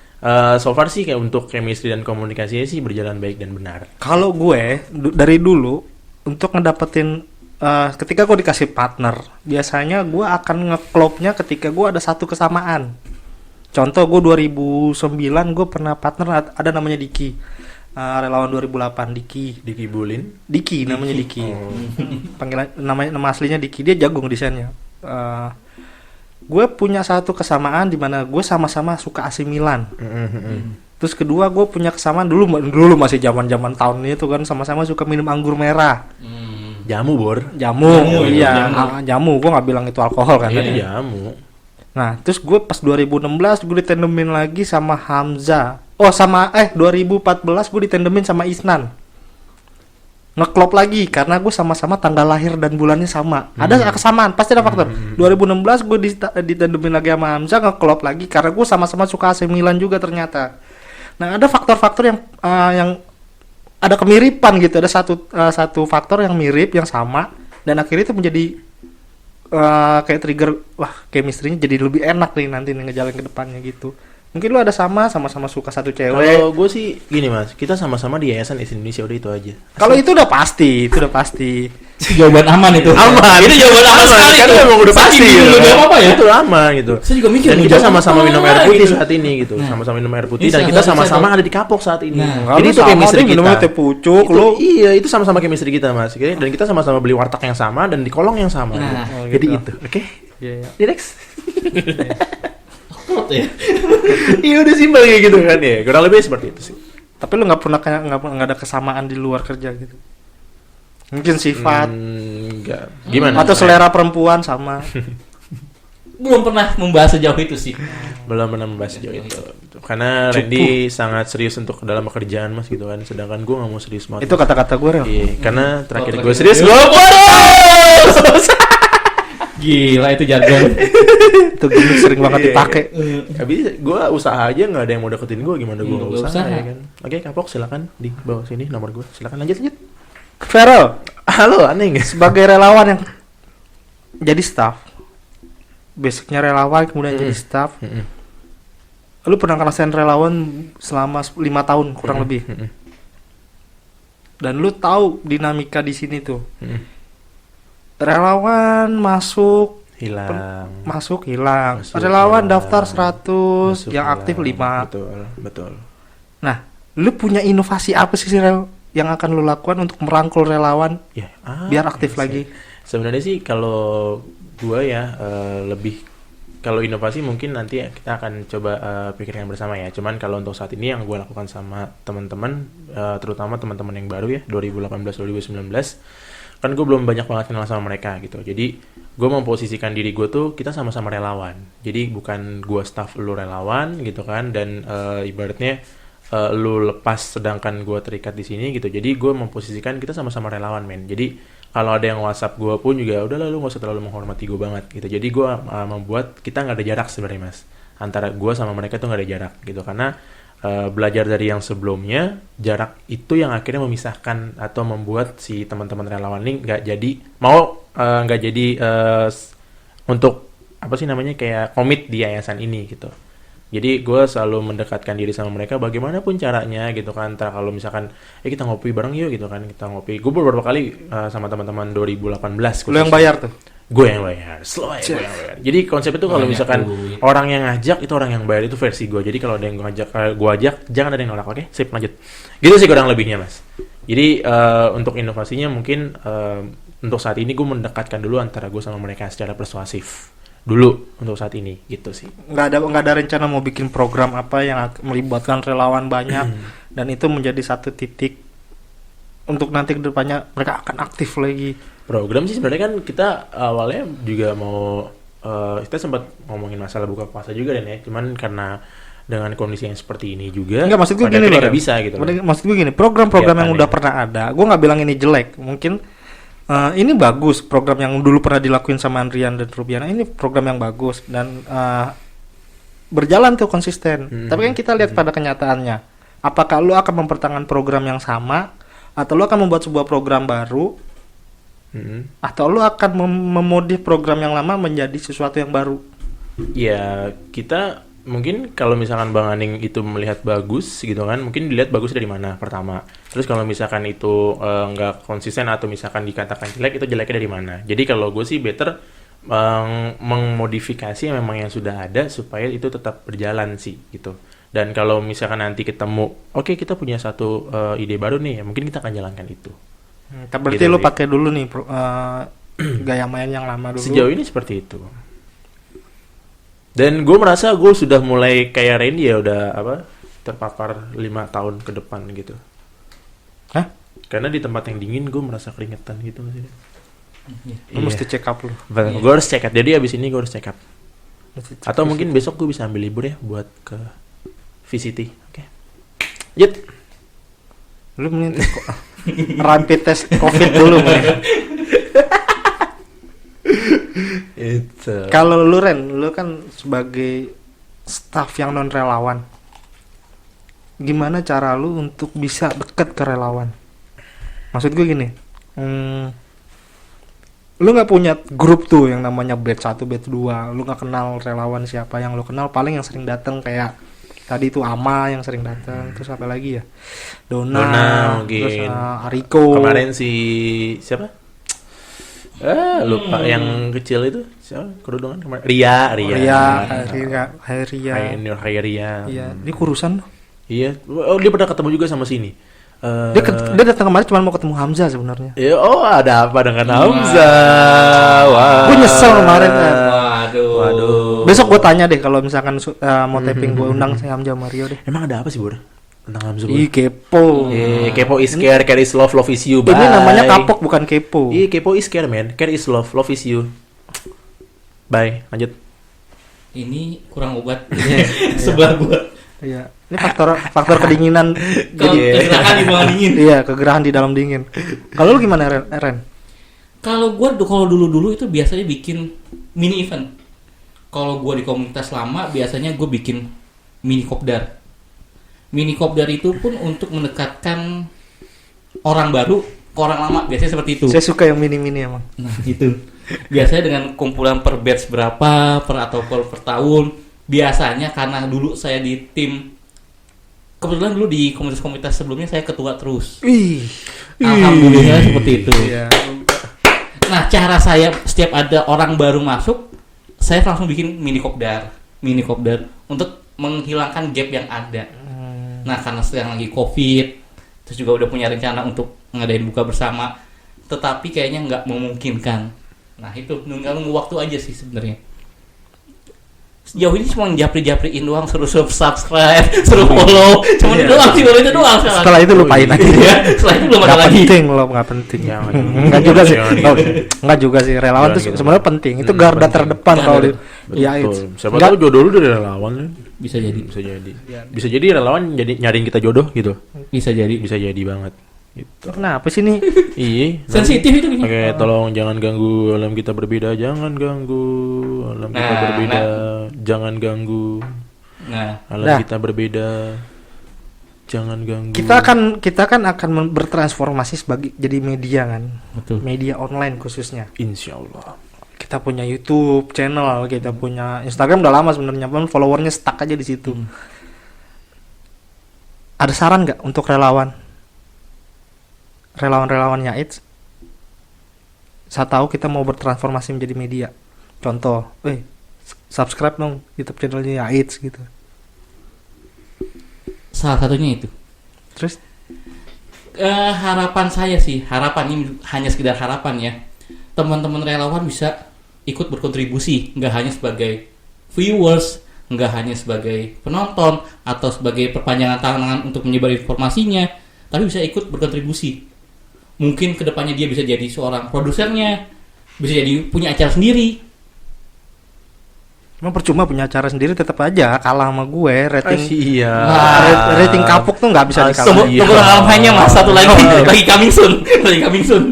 so far sih kayak untuk chemistry dan komunikasinya sih berjalan baik dan benar. kalau gue dari dulu untuk ngedapetin ketika gue dikasih partner, biasanya gue akan ngeklopnya ketika gue ada satu kesamaan. Contoh gue 2009 gue pernah partner ada namanya Diki. Relawan 2008 Diki. Diki Bulin. Diki namanya Diki. Oh. Panggilan nama aslinya Diki, dia jago desainnya. Gue punya satu kesamaan di mana gue sama-sama suka AC Milan. Terus kedua gue punya kesamaan dulu masih zaman tahun itu kan sama-sama suka minum anggur merah. Jamu bor. Jamu. Jamu. Gue nggak bilang itu alkohol kan. Iya tadi. jamu. Nah, terus gue pas 2016 gue ditandemin lagi sama Hamza. 2014 gue ditandemin sama Isnan. Ngeklop lagi karena gue sama-sama tanggal lahir dan bulannya sama. Ada kesamaan, pasti ada faktor. 2016 gue ditandemin lagi sama Hamza, ngeklop lagi karena gue sama-sama suka AC Milan juga ternyata. Nah, ada faktor-faktor yang ada kemiripan gitu. Ada satu faktor yang mirip, yang sama, dan akhirnya itu menjadi kayak trigger, wah chemistry-nya jadi lebih enak nih nanti ngejalan ke depannya gitu. Mungkin lu ada sama-sama suka satu cewek. Kalau gue sih gini mas, kita sama-sama di Yayasan Indonesia udah itu aja. Kalau itu udah pasti. Jawaban aman itu. Aman. Itu jawaban aman sekali Kan itu. emang udah pasti. Saking Gitu. dulu apa ya? Itu aman gitu. Saya juga mikir Dan mau kita jawab sama-sama apa minum air putih gitu. saat ini gitu. Sama-sama minum air putih Ini dan salah kita satu sama-sama satu. ada di kapok saat ini. Nah, Jadi itu chemistry kita. minumnya teh pucuk, Itu, lu iya, itu sama-sama chemistry kita mas. Dan kita sama-sama beli warteg yang sama dan di kolong yang sama. Nah, Jadi gitu. itu, oke? Iya. Di next. Klop ya. Iya udah simpel kayak gitu kan ya. Kurang lebih seperti itu sih. Tapi lu nggak ada kesamaan di luar kerja gitu. Mungkin sifat Enggak. Gimana? atau selera perempuan sama. Belum pernah membahas sejauh itu sih. Belum pernah membahas sejauh itu. Karena Randy sangat serius untuk dalam pekerjaan mas gitu kan. Sedangkan gue nggak mau serius banget. Itu kata-kata gue Rel. Iya, karena terakhir terakhir gue serius gue gue boros. Gila itu jargon. Itu gimmick sering banget Iya. dipakai. Habis gue usaha aja nggak ada yang mau deketin gue, gimana gue nggak Nggak usaha, usaha. ya kan. Oke kapok silakan di bawah sini nomor gue, silakan lanjut. Farel, Halo aneh nggak? sebagai relawan yang jadi staff, basicnya relawan kemudian jadi staff, lu pernah ngerasain relawan selama 5 tahun kurang lebih, dan lu tahu dinamika di sini tuh. Relawan masuk Hilang. Masuk, hilang. Masuk, Relawan hilang. daftar 100, Masuk, yang hilang. aktif 5. Betul. Nah, lu punya inovasi apa sih Rel, yang akan lu lakukan untuk merangkul relawan Ya, biar aktif iya lagi? sih. Sebenarnya sih kalau gue ya lebih kalau inovasi mungkin nanti kita akan coba pikirkan bersama ya. Cuman kalau untuk saat ini yang gue lakukan sama teman-teman, terutama teman-teman yang baru ya 2018-2019, kan gue belum banyak banget kenal sama mereka gitu. Jadi gue memposisikan diri gue tuh kita sama-sama relawan. Jadi bukan gue staff, lu relawan gitu kan. Dan ibaratnya lu lepas sedangkan gue terikat di sini gitu. Jadi gue memposisikan kita sama-sama relawan men. Jadi kalau ada yang WhatsApp gue pun juga udah lah, lu gak usah terlalu menghormati gue banget gitu. Jadi gue membuat kita nggak ada jarak sebenarnya mas. Antara gue sama mereka tuh nggak ada jarak gitu. Karena belajar dari yang sebelumnya, jarak itu yang akhirnya memisahkan atau membuat si teman-teman relawan ini nggak jadi untuk apa sih namanya kayak komit di yayasan ini gitu. Jadi gue selalu mendekatkan diri sama mereka bagaimanapun caranya gitu kan. Entah kalau misalkan kita ngopi bareng yuk gitu kan, kita ngopi. Gue beberapa kali sama teman-teman 2018 Lu yang bayar tuh. gue yang bayar, slow aja gue yang bayar. Jadi konsep itu kalau misalkan orang yang ngajak itu orang yang bayar, itu versi gue. Jadi kalau ada yang gue ajak, jangan ada yang nolak, oke? Sip, lanjut. Gitu sih kurang lebihnya mas. Jadi untuk inovasinya mungkin untuk saat ini gue mendekatkan dulu antara gue sama mereka secara persuasif. dulu untuk saat ini gitu sih. Nggak ada rencana mau bikin program apa yang melibatkan relawan banyak dan itu menjadi satu titik untuk nanti kedepannya mereka akan aktif lagi. Program sih sebenarnya kan kita awalnya juga mau kita sempat ngomongin masalah buka puasa juga dan ya, cuman karena dengan kondisi yang seperti ini juga Enggak, maksud gue pada gini akhirnya loh, nggak bisa gitu loh. Maksud gue gini, program-program yang Kegiatan udah ya. pernah ada, gue nggak bilang ini jelek, mungkin ini bagus program yang dulu pernah dilakuin sama Andrian dan Rubiana, ini program yang bagus dan berjalan tuh konsisten. Tapi kan kita lihat pada kenyataannya, apakah lu akan mempertahankan program yang sama atau lu akan membuat sebuah program baru atau lu akan memodif program yang lama menjadi sesuatu yang baru. Ya kita mungkin kalau misalkan Bang Aning itu melihat bagus gitu kan, mungkin dilihat bagus dari mana pertama. Terus kalau misalkan itu nggak konsisten atau misalkan dikatakan jelek, itu jeleknya dari mana. Jadi kalau gue sih better memodifikasi memang yang sudah ada supaya itu tetap berjalan sih gitu. Dan kalau misalkan nanti ketemu, oke kita punya satu ide baru nih, ya mungkin kita akan jalankan itu. Berarti Gitu lu sih. pakai dulu nih gaya main yang lama dulu. Sejauh ini seperti itu. Dan gue merasa gue sudah mulai kayak Randy ya, udah terpapar 5 tahun ke depan gitu. Hah? Karena di tempat yang dingin gue merasa keringetan gitu sih. Lu mesti check up lu. Gue harus check up. Jadi abis ini gue harus check up. Mesti check Atau up. mungkin besok gue bisa ambil libur ya buat ke VCT. Oke. Yet. Lu mending rapid test COVID dulu men. Itu. Kalau lu Ren, lu kan sebagai staff yang non relawan, gimana cara lu untuk bisa deket ke relawan? Maksud gue gini, lu nggak punya grup tuh yang namanya batch 1, batch 2, lu nggak kenal relawan siapa, yang lu kenal paling yang sering datang kayak tadi itu Ama yang sering datang, terus apa lagi ya, Dona mungkin. terus Ariko. Kemarin si siapa? Lupa yang kecil itu siapa? Kerudungan kemarin. Ria. Ria. Iya, ini kurusan. Iya. Oh, dia pernah ketemu juga sama sini. Dia datang kemarin cuma mau ketemu Hamzah sebenarnya. Ya, ada apa dengan Hamzah? Wah. Gue nyesel kemarin kan. Waduh. Besok gue tanya deh kalau misalkan mau taping gue undang si Hamzah Mario deh. Emang ada apa sih, Bor? Tentang Hamzah, Bor? Ih kepo. Kepo is care is love is you. Bye. Ini namanya kapok bukan kepo. Iya, kepo is care, man. Care is love is you. Bye. Lanjut. Ini kurang obat sebelah gua. Iya. Ini faktor kedinginan. Kalau kegerahan di bawah dingin. Iya, kegerahan di dalam dingin. Kalau lu gimana Ren? Kalau dulu itu biasanya bikin mini event. Kalau gua di komunitas lama biasanya gue bikin mini kopdar. Mini kopdar itu pun untuk mendekatkan orang baru ke orang lama, biasanya seperti itu. Saya suka yang mini-mini emang. Nah itu biasanya dengan kumpulan per batch berapa atau per tahun. Biasanya karena dulu saya di tim, kebetulan dulu di komunitas-komunitas sebelumnya saya ketua terus. Alhamdulillah seperti itu. Iya. Nah cara saya setiap ada orang baru masuk, saya langsung bikin mini kopdar untuk menghilangkan gap yang ada. Nah karena sedang lagi COVID, terus juga udah punya rencana untuk ngadain buka bersama, tetapi kayaknya nggak memungkinkan. Nah itu nunggu waktu aja sih sebenarnya. Sejauh ini cuma japri-japriin doang, suruh subscribe, suruh follow, cuma itu doang sih, baru itu doang. Setelah itu lupain aja. Ya, setelah itu belum ada Nggak lagi. penting loh, nggak penting. Jangan. Nggak juga sih. Jangan Oh, gitu. nggak juga sih. Relawan Jangan tuh gitu. sebenarnya penting. Itu garda penting. terdepan kalau di. Ya itu. Betul. Siapa tahu jodoh lu dari relawan kan? Bisa jadi, Bisa jadi relawan jadi nyariin kita jodoh gitu. bisa jadi. Bisa jadi banget. Gitu. Kenapa sih nih? Iya. Sensitif itu kayaknya. Oke, tolong jangan ganggu alam kita berbeda, jangan ganggu alam kita Nah, berbeda, jangan ganggu Nah, alam Nah. kita berbeda, jangan ganggu. Kita kan akan bertransformasi sebagai jadi media kan, betul. media online khususnya. Insya Allah. Kita punya YouTube channel, kita punya Instagram udah lama sebenarnya, pun followernya stuck aja di situ. Ada saran nggak untuk relawan-relawannya AIDS? Saya tahu kita mau bertransformasi menjadi media. Contoh, subscribe dong YouTube channelnya AIDS gitu. Salah satunya itu. Terus Harapan saya sih, harapan ini hanya sekedar harapan ya. Teman-teman relawan bisa ikut berkontribusi, nggak hanya sebagai viewers, nggak hanya sebagai penonton atau sebagai perpanjangan tangan untuk menyebar informasinya, tapi bisa ikut berkontribusi. Mungkin kedepannya dia bisa jadi seorang produsernya, bisa jadi punya acara sendiri. Emang percuma punya acara sendiri, tetap aja kalah sama gue rating. Iya. Rating kapuk tuh nggak bisa Tunggu dikalahin. hanya mas satu lagi, lagi coming soon, lagi coming soon.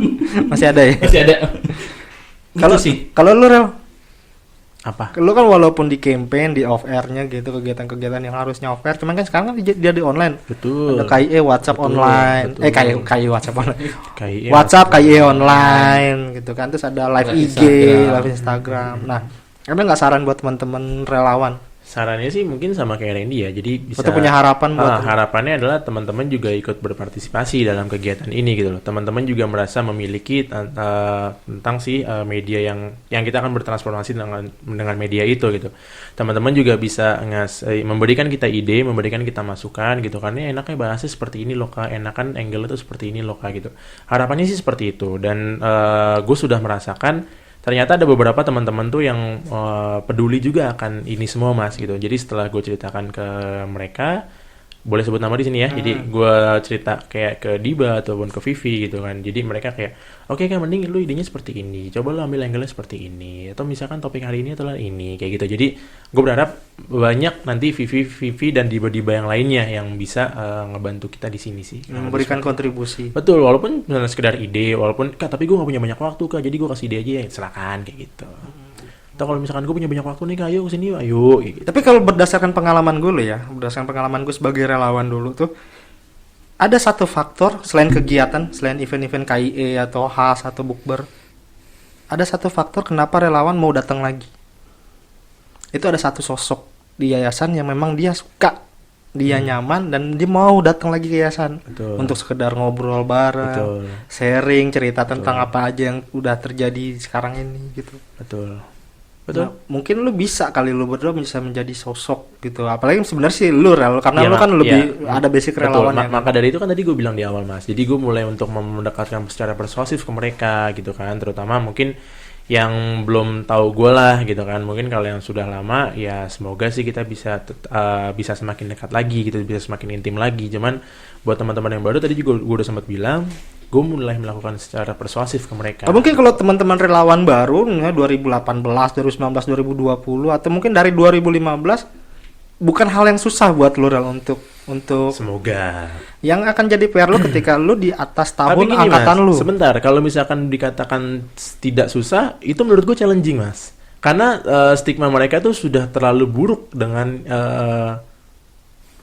Masih ada ya. Masih ada. Kalau Gitu sih. kalau lu Rel, Apa? lu kan walaupun di campaign, di off airnya gitu, kegiatan-kegiatan yang harusnya off air, cuman kan sekarang kan dia di online. Betul. Ada KIE WhatsApp Betul, online. betul. KIE WhatsApp online. KIE WhatsApp KIE online gitu kan, terus ada live Live IG, Instagram. live Instagram. Nah, ada nggak saran buat teman-teman relawan? Sarannya sih mungkin sama kayak Randy ya. Jadi bisa Atau punya harapan buat harapannya adalah teman-teman juga ikut berpartisipasi dalam kegiatan ini gitu loh. Teman-teman juga merasa memiliki tentang media yang kita akan bertransformasi dengan media itu gitu. Teman-teman juga bisa memberikan kita ide, memberikan kita masukan gitu kan. Ini enaknya bahasnya seperti ini loh Kak, enakan angle itu seperti ini loh Kak gitu. Harapannya sih seperti itu, dan gue sudah merasakan ternyata ada beberapa teman-teman tuh yang peduli juga akan ini semua mas gitu. Jadi setelah gue ceritakan ke mereka, boleh sebut nama di sini ya. Jadi gue cerita kayak ke Diba ataupun ke Vivi gitu kan. Jadi mereka kayak, oke kan mending lu idenya seperti ini, coba lu ambil angle-nya seperti ini, atau misalkan topik hari ini adalah ini kayak gitu. Jadi gue berharap banyak nanti Vivi dan Diba yang lainnya yang bisa ngebantu kita di sini sih. memberikan kontribusi. Betul, walaupun misalnya sekedar ide, walaupun Kak tapi gue gak punya banyak waktu Kak, jadi gue kasih ide aja ya, silakan kayak gitu. Atau kalau misalkan gue punya banyak waktu nih Kak, ayo kesini yuk, ayo kayak gitu. Tapi kalau berdasarkan pengalaman gue berdasarkan pengalaman gue sebagai relawan dulu tuh, ada satu faktor selain kegiatan, selain event-event KIE atau HAS atau bukber, ada satu faktor kenapa relawan mau datang lagi. Itu ada satu sosok di yayasan yang memang dia suka, dia nyaman, dan dia mau datang lagi ke yayasan. Betul. Untuk sekedar ngobrol bareng, Betul. sharing cerita tentang apa aja yang udah terjadi sekarang ini gitu. Betul. Nah, mungkin lu bisa kali lu berdua bisa menjadi sosok gitu. Apalagi sebenarnya sih lu Rel, karena Iya, lu kan lebih iya. ada basic Betul, relawan ya. maka dari itu kan tadi gue bilang di awal mas. Jadi gue mulai untuk mendekatkan secara persuasif ke mereka gitu kan. Terutama mungkin yang belum tahu gue lah gitu kan. Mungkin kalau yang sudah lama ya semoga sih kita bisa semakin dekat lagi gitu, bisa semakin intim lagi. Cuman buat teman-teman yang baru tadi juga gue udah sempat bilang, gue mulai melakukan secara persuasif ke mereka. Mungkin kalau teman-teman relawan baru ya, 2018, 2019, 2020 atau mungkin dari 2015 bukan hal yang susah buat lu Rel untuk Semoga. yang akan jadi PR lu ketika lu di atas tahun Tapi gini, angkatan mas, lu. sebentar, kalau misalkan dikatakan tidak susah, itu menurut gue challenging mas. Karena stigma mereka tuh sudah terlalu buruk dengan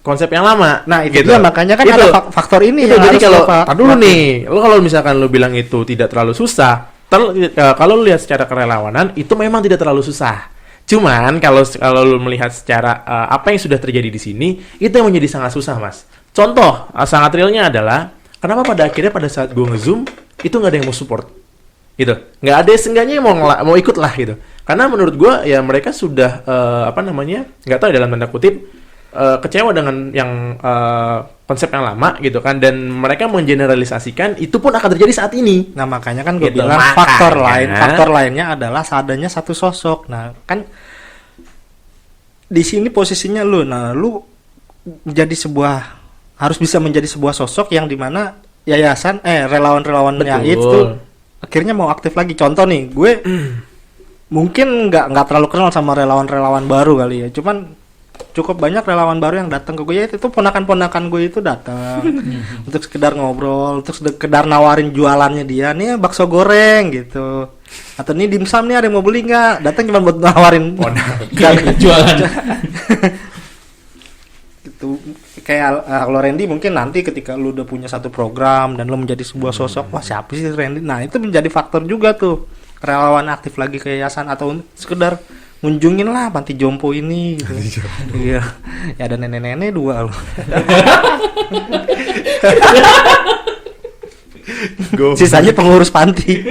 konsep yang lama. Nah, itu gitu. dia, makanya kan Itu. ada faktor ini Itu, yang jadi harus kalau lu, Pak. tar dulu nih, lo kalau misalkan lo bilang itu tidak terlalu susah, kalau lo lihat secara kerelawanan itu memang tidak terlalu susah. Cuman kalau lo melihat secara apa yang sudah terjadi di sini, itu yang menjadi sangat susah, mas. Contoh sangat realnya adalah kenapa pada akhirnya pada saat gue nge-zoom itu nggak ada yang mau support, gitu. Nggak ada seenggaknya yang mau ikut lah gitu. Karena menurut gue ya mereka sudah nggak tahu ya, dalam tanda kutip kecewa dengan yang konsep yang lama gitu kan, dan mereka mengeneralisasikan itu pun akan terjadi saat ini. Nah, makanya kan gue Gitu, bilang makanya. faktor lainnya adalah seadanya satu sosok. Nah, kan di sini posisinya lu. Nah, lu harus bisa menjadi sebuah sosok yang dimana yayasan relawan-relawannya Betul. itu akhirnya mau aktif lagi. Contoh nih, gue mungkin nggak terlalu kenal sama relawan-relawan baru kali ya. Cuman cukup banyak relawan baru yang datang ke gue, ya itu ponakan-ponakan gue itu datang untuk sekedar ngobrol, untuk sekedar nawarin jualannya dia, nih bakso goreng gitu, atau nih dimsum nih ada yang mau beli nggak, datang cuma buat nawarin Jualan. gitu. Kayak kalau Randy mungkin nanti ketika lu udah punya satu program dan lu menjadi sebuah sosok, wah siapa sih Randy, nah itu menjadi faktor juga tuh relawan aktif lagi ke yayasan atau sekedar ngunjungin lah panti jompo ini gitu. Iya. Ya ada nenek-nenek 2 loh. Sisanya pengurus panti.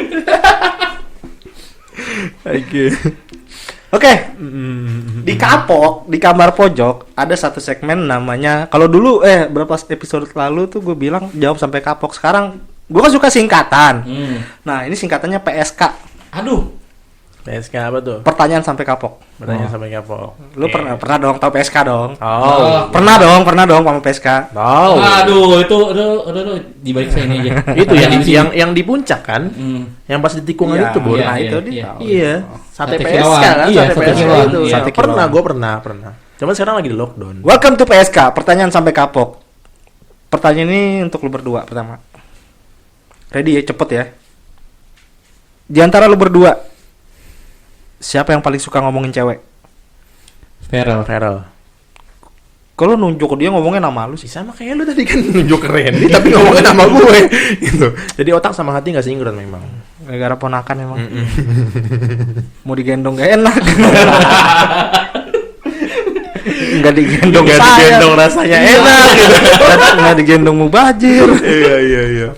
Oke. Di kapok, di kamar pojok ada satu segmen namanya, kalau dulu berapa episode lalu tuh gue bilang jawab sampai kapok. Sekarang gue kan suka singkatan. Nah, ini singkatannya PSK. Aduh. PSK apa tuh? Pertanyaan sampai kapok. Bertanya sampai kapok. Lu pernah dong tahu PSK dong? Oh. Pernah dong sama PSK. Tahu. Aduh, itu di balik saya ini aja. Itu Di sini. yang di puncak kan? Yang pas di tikungan Iya, itu, Bor. iya. Nah, itu iya, dia iya. tahu. Iya, sate Sate PSK kilauan. kan, Iya, sate sate PSK kilauan. itu. Iya. Sate Pernah, kilauan. gue pernah. Cuman sekarang lagi di lockdown. Welcome to PSK. Pertanyaan sampai kapok. Pertanyaan ini untuk lu berdua pertama. Ready ya, cepet ya. Di antara lu berdua, siapa yang paling suka ngomongin cewek? Feral. Kalau nunjuk ke dia ngomongnya nama lu sih. Sama kayak lu tadi kan nunjuk keren tapi ngomongin nama gue gitu. Jadi otak sama hati nggak sinkron memang. Gara-gara ponakan emang. Mau digendong gak enak. Nggak digendong Nggak saya. digendong rasanya enak gitu. Nggak digendong mubazir. Iya.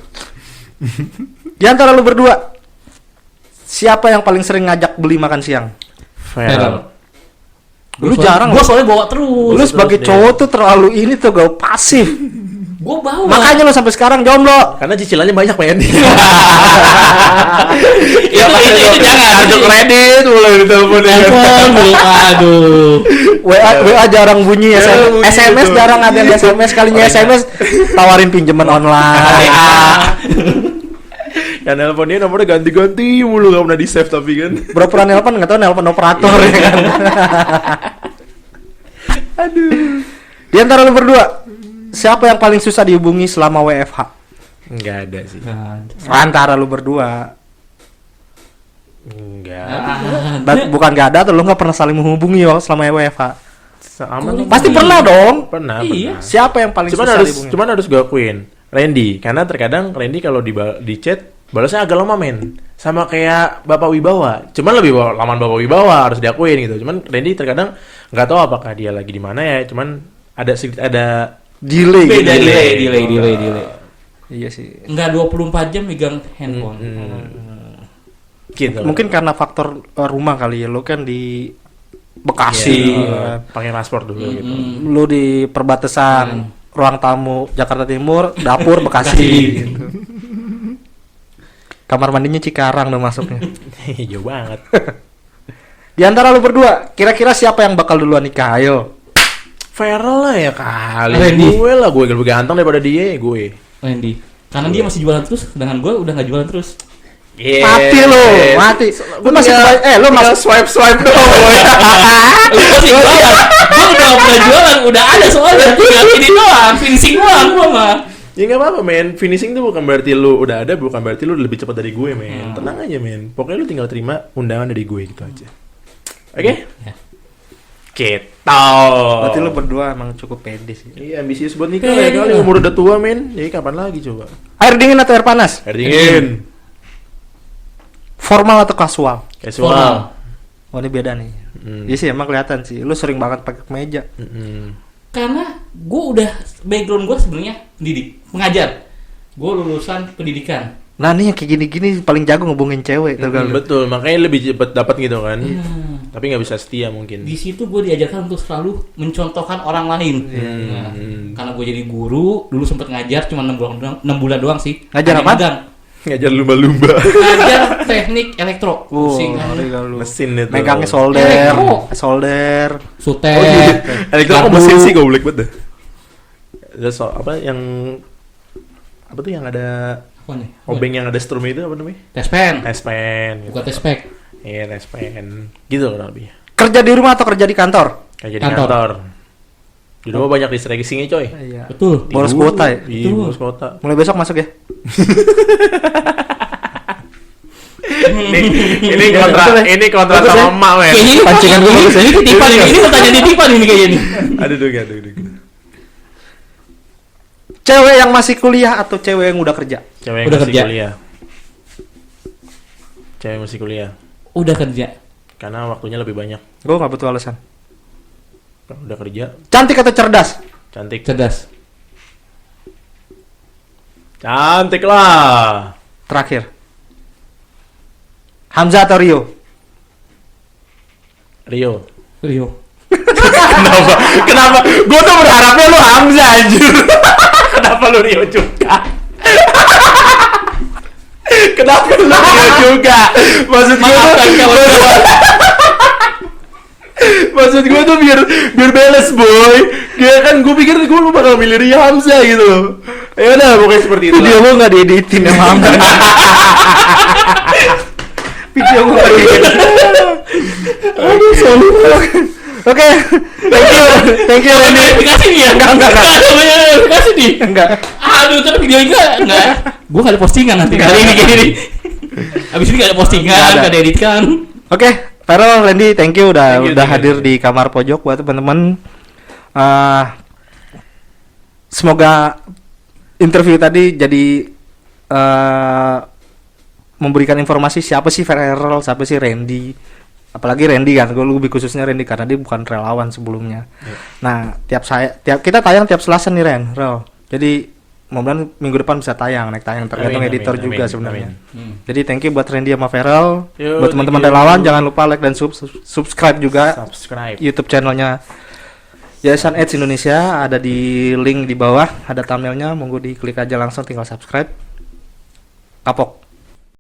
Di antara lu berdua, siapa yang paling sering ngajak beli makan siang? Feral. Lu jarang. Gua soalnya bawa terus. Lu sebagai deh. cowok tuh terlalu ini tuh gak pasif. Gua bawa. Makanya lu sampai sekarang jomblo. Karena cicilannya banyak men. itu jangan. Kartu kredit mulai ditelepon ya. Telepon dulu. Aduh. WA jarang bunyi, Jarang bunyi SMS gitu. jarang ada yang SMS, kalinya SMS tawarin pinjaman online. Yang nelpon dia nomornya ganti-ganti mulu, gak pernah di save tapi kan. Berapa nelpon nggak tahu nelpon operator ya kan. Aduh. Di antara lu berdua, siapa yang paling susah dihubungi selama WFH? Enggak ada sih. Antara lu berdua. Enggak. Bukan gak ada, atau lu nggak pernah saling menghubungi selama WFH? Sama tuh. Pasti pernah dong. Pernah. Iya. Siapa yang paling Cuman susah harus dihubungi? gue akuin Randy, karena terkadang Randy kalau di chat balasnya agak lama men, sama kayak Bapak Wibawa. Cuman lebih lama Bapak Wibawa, harus diakuin gitu. Cuman Randy terkadang nggak tahu apakah dia lagi di mana ya. Cuman ada delay. Beda gitu. delay. Iya sih. Enggak 24 jam megang handphone. gitu. Mungkin karena faktor rumah kali ya. Lu kan di Bekasi, Iya, kan. pakai paspor dulu gitu. Lu di perbatasan ruang tamu Jakarta Timur, dapur Bekasi. gitu. Kamar mandinya Cikarang udah masuknya. Jauh banget. Di antara lu berdua, kira-kira siapa yang bakal duluan nikah? Ayo. Feral lah ya kali. Randy. Gue lebih ganteng daripada dia, gue. Randy. Karena dia masih jualan terus, sedangkan gue udah nggak jualan terus. Mati lu, mati. Lu masih lu masih swipe doang. Lu masih jualan. Gue udah nggak pernah jualan, udah ada soalnya. Tinggal ini doang, finishing doang gue mah. Ya nggak apa-apa men, finishing tuh bukan berarti lu udah ada, bukan berarti lu lebih cepat dari gue men. Tenang aja men, pokoknya lu tinggal terima undangan dari gue gitu aja. Oke? Ya. Kita. Berarti lu berdua emang cukup pede sih. Iya ambisius buat nikah ya kali, umur udah tua men. Jadi kapan lagi coba? Air dingin atau air panas? Air dingin. Formal atau casual? Casual. Oh ini beda nih. Iya sih emang kelihatan sih. Lu sering banget pakai kemeja. Karena gue udah background gue sebenarnya pengajar. Gue lulusan pendidikan. Nah nih yang kayak gini-gini paling jago ngubungin cewek tuh kan. Betul, makanya lebih cepet dapat gitu kan. Iya. Tapi nggak bisa setia mungkin. Di situ gue diajarkan untuk selalu mencontohkan orang lain. Nah, karena gue jadi guru, dulu sempet ngajar cuma 6 bulan doang sih. Ngajar Hanya apa? magang. Ngajar lumba-lumba. Ngajar teknik elektro. Pusing. Mesin itu. Megangnya solder, Elektro. solder. Sutet. Oh iya. Elektro kok gardu. mesin sih goblok banget dah. Terus apa yang apa tuh yang ada Apa nih? obeng yang ada strum itu apa namanya? Tes pen. Tes pen. Bukan tes spek. Iya, tes pen. Gitu kurang lebih. Kerja di rumah atau kerja di kantor? Kayak jadi Kantor. kantor. Di rumah banyak distraksinya coy. Iya. Betul. Boros kuota ya? Iya, Betul. boros kuota. Mulai besok masuk ya? Ini kontra, Betul ya? ini kontra Bagus sama ya? emak men. Kayaknya ini Pancingan gue bagus ya? Ini titipan ini. Ini pertanyaan titipan ini kayaknya nih. Aduh. Cewek yang masih kuliah atau cewek yang udah kerja? Cewek yang Udah masih kerja. kuliah. Cewek masih kuliah. Udah kerja. Karena waktunya lebih banyak. Gue gak butuh alasan. Kalau udah kerja, Cantik atau cerdas? cantik. Cerdas. Cantik lah. Terakhir. Hamzah atau Rio? Rio. Rio. Kenapa? Gue tuh berharapnya lu Hamzah anjir. Kenapa lu Rio juga? Kenapa lu Iya juga. Maksud gue Maafkan kawan-kawan. Maksud gue tuh biar balance boy. Kayak kan gue pikir gue bakal milih Ria Hamzah gitu. Ya udah pokoknya seperti itu. Video gue nggak dieditin ya maaf. Video gue nggak dieditin. Aduh sorry. Oke, thank you Randy. Dikasih nih ya? Enggak. Dikasih nih. Enggak. Aduh, tapi video ini enggak. Gua enggak ada postingan nanti kali ini kayak gini. Abis ini enggak ada postingan, Nggak ada. enggak ada editkan. Oke, Farel, Randy, thank you Thank you. hadir di kamar pojok buat teman-teman. Semoga interview tadi jadi memberikan informasi siapa sih Farel, siapa sih Randy. Apalagi Randy kan, gue lebih khususnya Randy karena dia bukan relawan sebelumnya. Nah, tiap kita tayang tiap Selasa nih Rel. Jadi mudah-mudahan minggu depan bisa naik tayang tergantung Amin, editor amin, juga amin, sebenarnya. amin. Jadi thank you buat Randy sama Farel. Yo, Buat teman-teman thank you. relawan jangan lupa like dan subscribe juga Subscribe. YouTube channelnya Yayasan AIDS Indonesia, ada di link di bawah, ada thumbnailnya, monggo diklik aja langsung tinggal subscribe. Kapok.